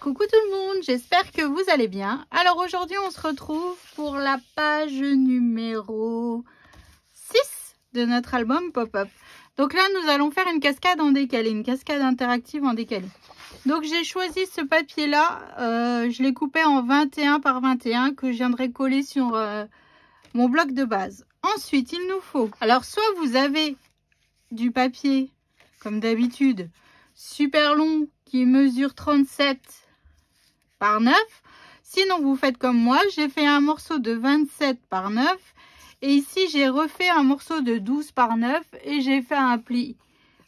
Coucou tout le monde, j'espère que vous allez bien. Alors aujourd'hui on se retrouve pour la page numéro 6 de notre album Pop-Up. Donc là nous allons faire une cascade en décalé, une cascade interactive en décalé. Donc j'ai choisi ce papier là, je l'ai coupé en 21 par 21 que je viendrai coller sur mon bloc de base. Ensuite il nous faut, alors soit vous avez du papier comme d'habitude super long qui mesure 37 par 9. Sinon vous faites comme moi, j'ai fait un morceau de 27 par 9 et ici j'ai refait un morceau de 12 par 9 et j'ai fait un pli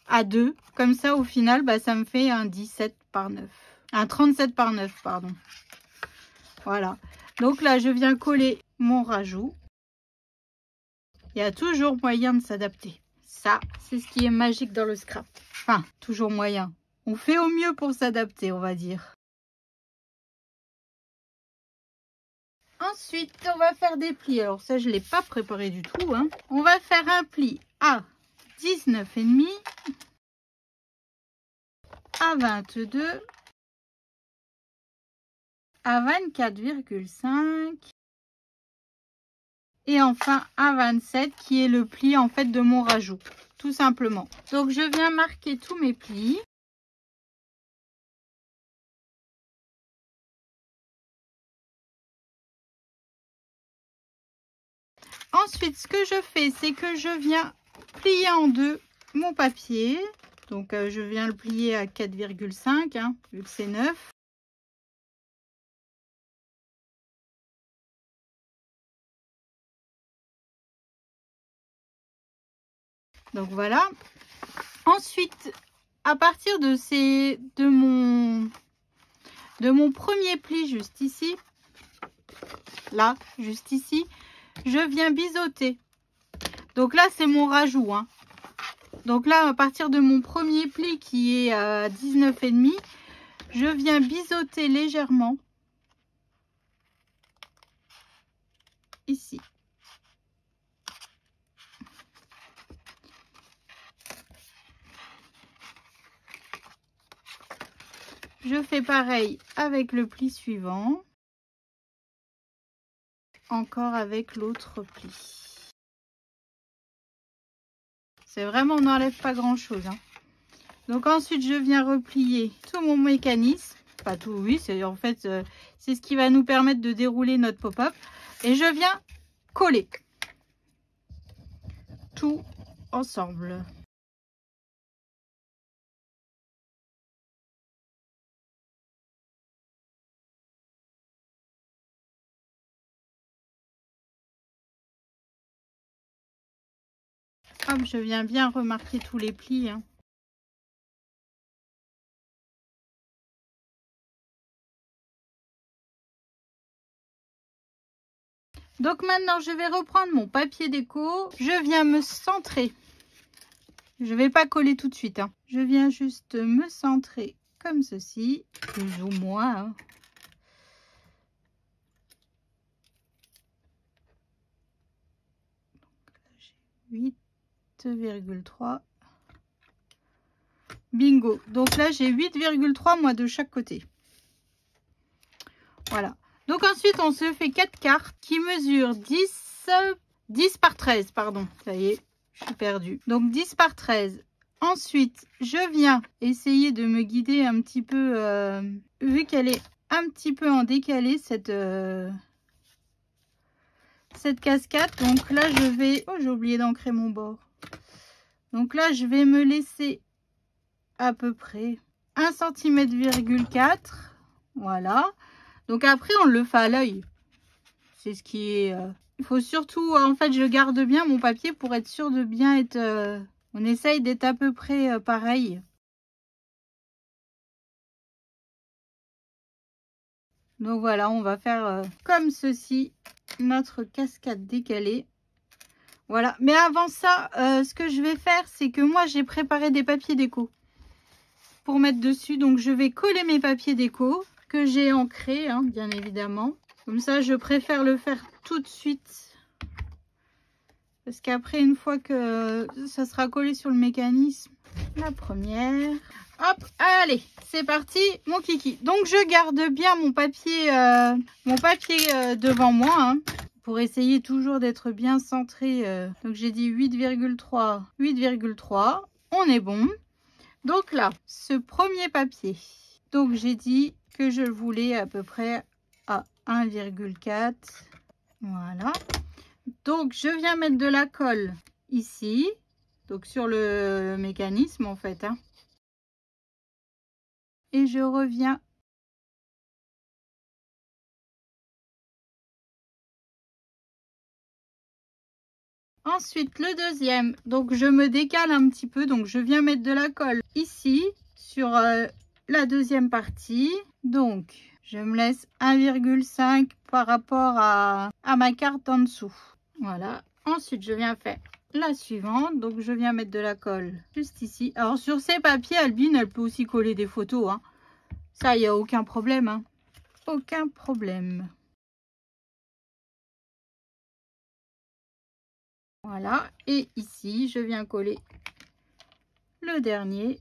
à 2. Comme ça au final ça me fait un 17 par 9, un 37 par 9 pardon. Voilà, donc là je viens coller mon rajout. Il y a toujours moyen de s'adapter, ça c'est ce qui est magique dans le scrap, enfin toujours moyen, on fait au mieux pour s'adapter on va dire. Ensuite, on va faire des plis. Alors ça, je ne l'ai pas préparé du tout. On va faire un pli à 19,5, à 22, à 24,5 et enfin à 27 qui est le pli en fait de mon rajout, tout simplement. Donc je viens marquer tous mes plis. Ensuite, ce que je fais, c'est que je viens plier en deux mon papier. Donc, je viens le plier à 4,5, vu que c'est 9. Donc, voilà. Ensuite, à partir de mon premier pli juste ici, là, juste ici, je viens biseauter. Donc là, c'est mon rajout. Donc là, à partir de mon premier pli qui est à 19,5, je viens biseauter légèrement ici. Je fais pareil avec le pli suivant. Encore avec l'autre pli. C'est vraiment, on n'enlève pas grand chose. Donc ensuite, je viens replier tout mon mécanisme. Pas tout, oui, c'est en fait, c'est ce qui va nous permettre de dérouler notre pop-up. Et je viens coller tout ensemble. Hop, je viens bien remarquer tous les plis. Donc maintenant, je vais reprendre mon papier déco. Je viens me centrer. Je ne vais pas coller tout de suite. Je viens juste me centrer comme ceci, plus ou moins. Donc là, j'ai 8,3. Bingo. Donc là, j'ai 8,3 moi de chaque côté. Voilà. Donc ensuite, on se fait 4 cartes qui mesurent 10 par 13, pardon. Ça y est, je suis perdue. Donc 10 par 13. Ensuite, je viens essayer de me guider un petit peu, vu qu'elle est un petit peu en décalé, cette cascade. Donc là, je vais... Oh, j'ai oublié d'ancrer mon bord. Donc là, je vais me laisser à peu près 1 cm,4 cm. Voilà. Donc après, on le fait à l'œil. C'est ce qui est... Il faut surtout... En fait, je garde bien mon papier pour être sûr de bien être... On essaye d'être à peu près pareil. Donc voilà, on va faire comme ceci, notre cascade décalée. Voilà. Mais avant ça, ce que je vais faire, c'est que moi, j'ai préparé des papiers déco pour mettre dessus. Donc, je vais coller mes papiers déco que j'ai ancrés, bien évidemment. Comme ça, je préfère le faire tout de suite. Parce qu'après, une fois que ça sera collé sur le mécanisme, la première. Hop, allez, c'est parti, mon kiki. Donc, je garde bien mon papier, devant moi, hein, pour essayer toujours d'être bien centré. Donc, j'ai dit 8,3, 8,3. On est bon. Donc là, ce premier papier, donc j'ai dit que je le voulais à peu près à 1,4. Voilà. Donc, je viens mettre de la colle ici. Donc, sur le mécanisme, en fait, hein. Et je reviens ensuite le deuxième. Donc je me décale un petit peu, donc je viens mettre de la colle ici sur la deuxième partie. Donc je me laisse 1,5 par rapport à ma carte en dessous. Voilà. Ensuite je viens faire la suivante. Donc je viens mettre de la colle juste ici. Alors sur ces papiers, Albine, elle peut aussi coller des photos, hein. Ça, il n'y a aucun problème, hein. Aucun problème. Voilà. Et ici, je viens coller le dernier.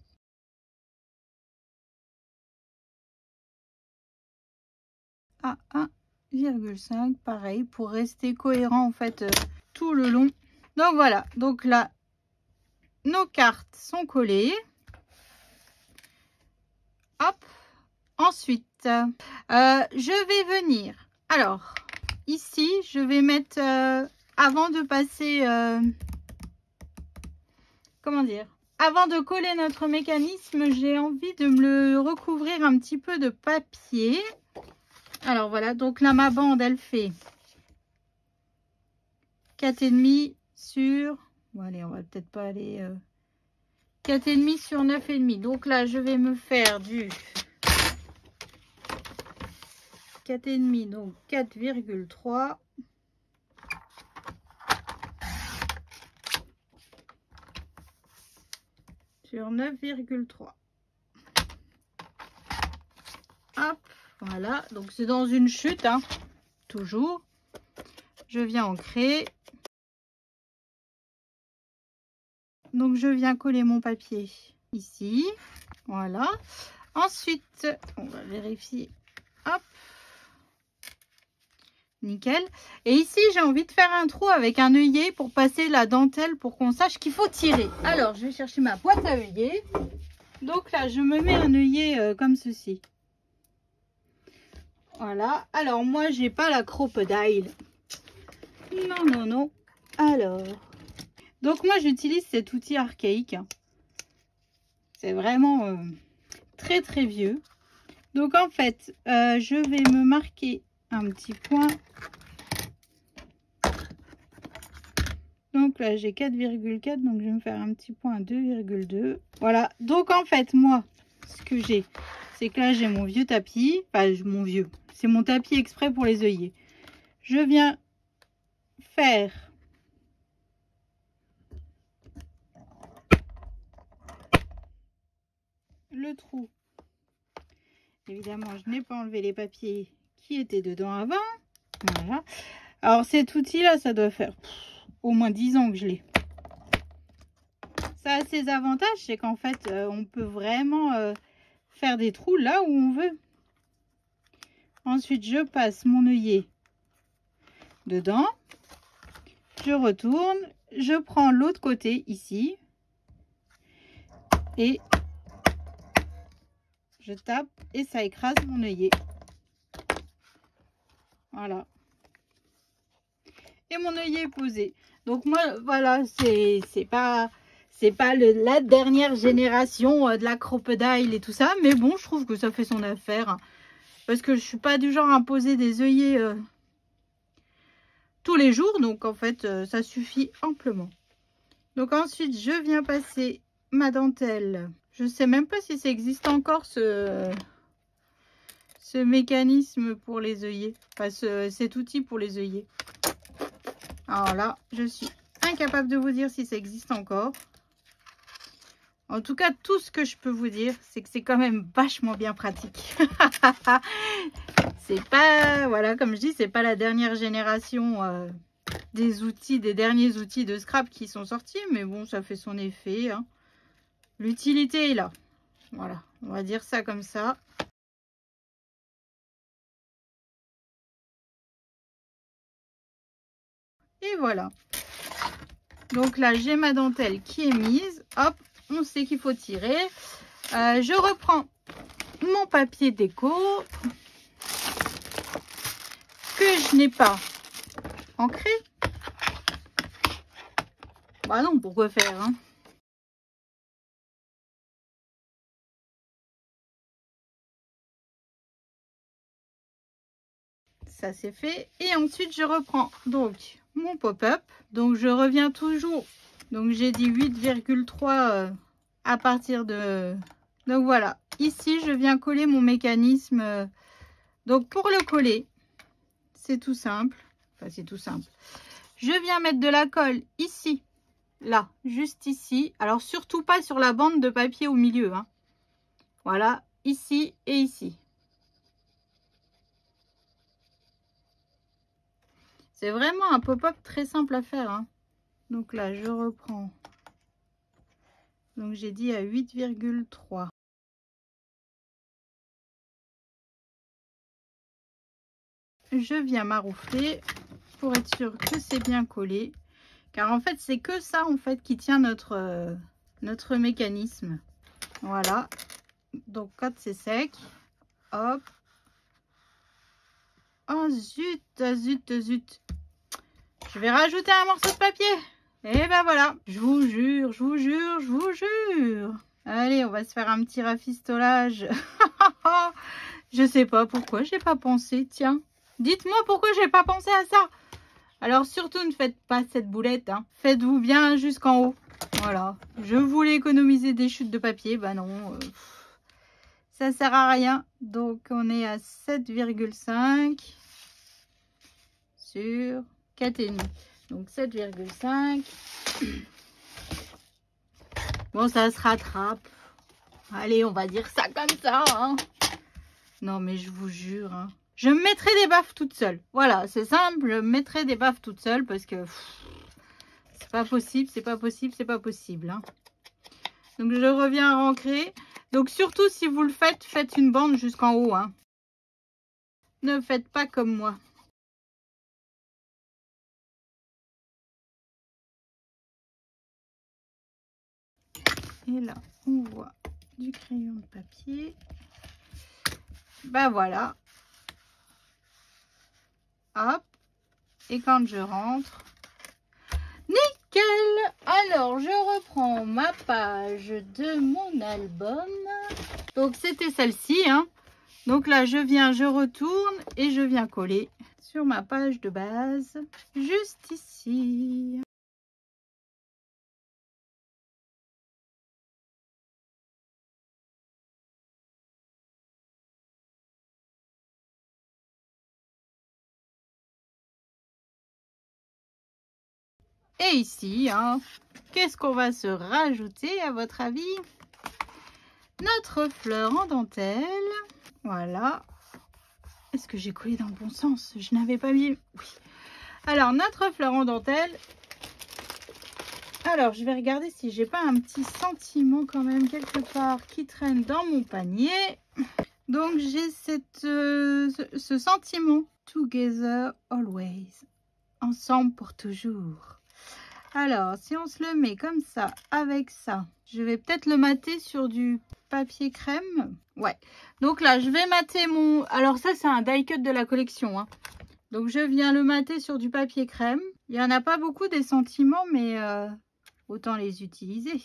À 1,5. Pareil, pour rester cohérent, en fait, tout le long. Donc, voilà. Donc là, nos cartes sont collées. Hop. Ensuite, je vais venir. Alors, ici, je vais mettre, avant de passer, comment dire, avant de coller notre mécanisme, j'ai envie de me le recouvrir un petit peu de papier. Alors voilà, donc là, ma bande, elle fait 4,5 sur, bon, allez, on va peut-être pas aller, 4,5 sur 9,5. Donc là, je vais me faire du 4,5, donc 4,3. Sur 9,3. Hop, voilà. Donc c'est dans une chute, hein, toujours. Je viens ancrer. Donc je viens coller mon papier ici. Voilà. Ensuite, on va vérifier. Hop. Nickel. Et ici, j'ai envie de faire un trou avec un œillet pour passer la dentelle pour qu'on sache qu'il faut tirer. Alors, je vais chercher ma boîte à œillets. Donc là, je me mets un œillet comme ceci. Voilà. Alors, moi, j'ai pas la crocodile. Non, non, non. Alors. Donc, moi, j'utilise cet outil archaïque. C'est vraiment très, très vieux. Donc, en fait, je vais me marquer un petit point. Donc là j'ai 4,4, donc je vais me faire un petit point à 2,2. Voilà, donc en fait moi ce que j'ai, c'est que là j'ai mon vieux tapis, enfin mon vieux, c'est mon tapis exprès pour les œillets. Je viens faire le trou. Évidemment je n'ai pas enlevé les papiers qui étaient dedans avant. Voilà. Alors cet outil là, ça doit faire au moins 10 ans que je l'ai. Ça a ses avantages, c'est qu'en fait on peut vraiment faire des trous là où on veut. Ensuite je passe mon œillet dedans, je retourne, je prends l'autre côté ici et je tape et ça écrase mon œillet. Voilà. Et mon œillet est posé. Donc moi, voilà, c'est pas la dernière génération de la crocodile et tout ça. Mais bon, je trouve que ça fait son affaire. Parce que je suis pas du genre à poser des œillets tous les jours. Donc en fait, ça suffit amplement. Donc ensuite, je viens passer ma dentelle. Je sais même pas si ça existe encore ce mécanisme pour les œillets. Enfin, cet outil pour les œillets. Alors là, je suis incapable de vous dire si ça existe encore. En tout cas, tout ce que je peux vous dire, c'est que c'est quand même vachement bien pratique. C'est pas, voilà, comme je dis, c'est pas la dernière génération des outils, des derniers outils de scrap qui sont sortis. Mais bon, ça fait son effet, hein. L'utilité est là. Voilà, on va dire ça comme ça. Et voilà. Donc là, j'ai ma dentelle qui est mise. Hop, on sait qu'il faut tirer. Je reprends mon papier déco que je n'ai pas ancré. Bah non, pourquoi faire, hein? Ça c'est fait. Et ensuite, je reprends donc mon pop-up. Donc, je reviens toujours. Donc, j'ai dit 8,3 à partir de... Donc, voilà. Ici, je viens coller mon mécanisme. Donc, pour le coller, c'est tout simple. Enfin, c'est tout simple. Je viens mettre de la colle ici. Là, juste ici. Alors, surtout pas sur la bande de papier au milieu, hein. Voilà, ici et ici. C'est vraiment un pop-up très simple à faire, hein. Donc là, je reprends. Donc, j'ai dit à 8,3. Je viens maroufler pour être sûr que c'est bien collé. Car en fait, c'est que ça en fait qui tient notre mécanisme. Voilà. Donc, quand c'est sec, hop. Oh zut, zut, zut. Je vais rajouter un morceau de papier. Et ben voilà. Je vous jure, je vous jure, je vous jure. Allez, on va se faire un petit rafistolage. Je sais pas pourquoi j'ai pas pensé. Tiens, dites-moi pourquoi j'ai pas pensé à ça. Alors surtout ne faites pas cette boulette, hein. Faites-vous bien jusqu'en haut. Voilà. Je voulais économiser des chutes de papier. Bah non. Ça sert à rien. Donc on est à 7,5 sur 4,5. Donc 7,5. Bon, ça se rattrape. Allez, on va dire ça comme ça, hein. Non, mais je vous jure, hein. Je me mettrai des baffes toute seule. Voilà, c'est simple. Je me mettrai des baffes toute seule parce que c'est pas possible, c'est pas possible, c'est pas possible, hein. Donc, je reviens à ancrer. Donc, surtout, si vous le faites, faites une bande jusqu'en haut, hein. Ne faites pas comme moi. Et là, on voit du crayon de papier. Ben voilà. Hop. Et quand je rentre, nickel. Alors, je reprends ma page de mon album. Donc, c'était celle-ci, hein. Donc là, je retourne et je viens coller sur ma page de base, juste ici. Et ici, hein, qu'est-ce qu'on va se rajouter à votre avis? Notre fleur en dentelle. Voilà. Est-ce que j'ai collé dans le bon sens? Je n'avais pas mis... Oui. Alors, notre fleur en dentelle. Alors, je vais regarder si j'ai pas un petit sentiment quand même quelque part qui traîne dans mon panier. Donc, j'ai ce sentiment. Together always. Ensemble pour toujours. Alors, si on se le met comme ça, avec ça, je vais peut-être le mater sur du papier crème. Ouais. Donc là, je vais mater mon... Alors ça, c'est un die cut de la collection, hein. Donc, je viens le mater sur du papier crème. Il n'y en a pas beaucoup des sentiments, mais autant les utiliser.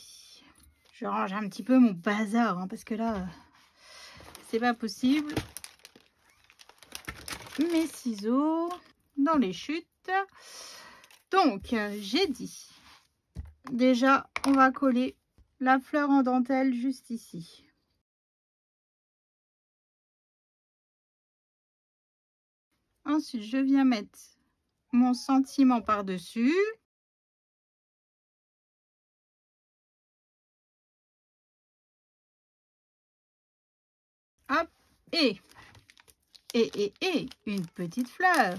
Je range un petit peu mon bazar, hein, parce que là, c'est pas possible. Mes ciseaux dans les chutes. Donc, j'ai dit, déjà, on va coller la fleur en dentelle juste ici. Ensuite, je viens mettre mon sentiment par-dessus. Hop, et une petite fleur.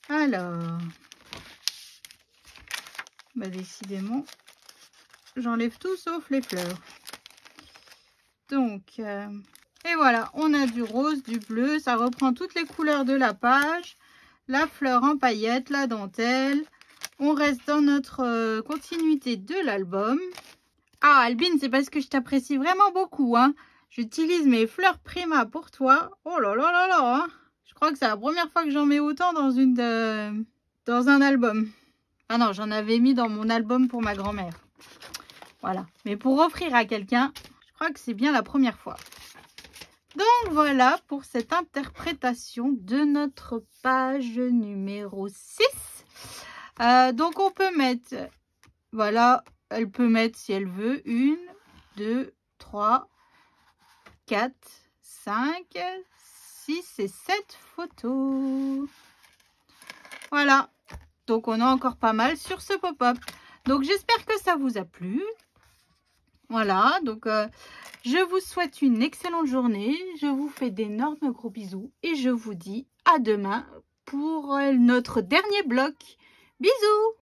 Alors, bah décidément, j'enlève tout sauf les fleurs. Donc, et voilà, on a du rose, du bleu, ça reprend toutes les couleurs de la page. La fleur en paillettes, la dentelle. On reste dans notre continuité de l'album. Ah, Albine, c'est parce que je t'apprécie vraiment beaucoup, hein. J'utilise mes fleurs Prima pour toi. Oh là là là là, hein. Je crois que c'est la première fois que j'en mets autant dans un album. Ah non, j'en avais mis dans mon album pour ma grand-mère. Voilà. Mais pour offrir à quelqu'un, je crois que c'est bien la première fois. Donc voilà pour cette interprétation de notre page numéro 6. Donc on peut mettre, voilà, elle peut mettre si elle veut 1, 2, 3, 4, 5, 6 et 7 photos. Voilà, donc on a encore pas mal sur ce pop-up. Donc j'espère que ça vous a plu. Voilà, donc je vous souhaite une excellente journée. Je vous fais d'énormes gros bisous et je vous dis à demain pour notre dernier bloc. Bisous!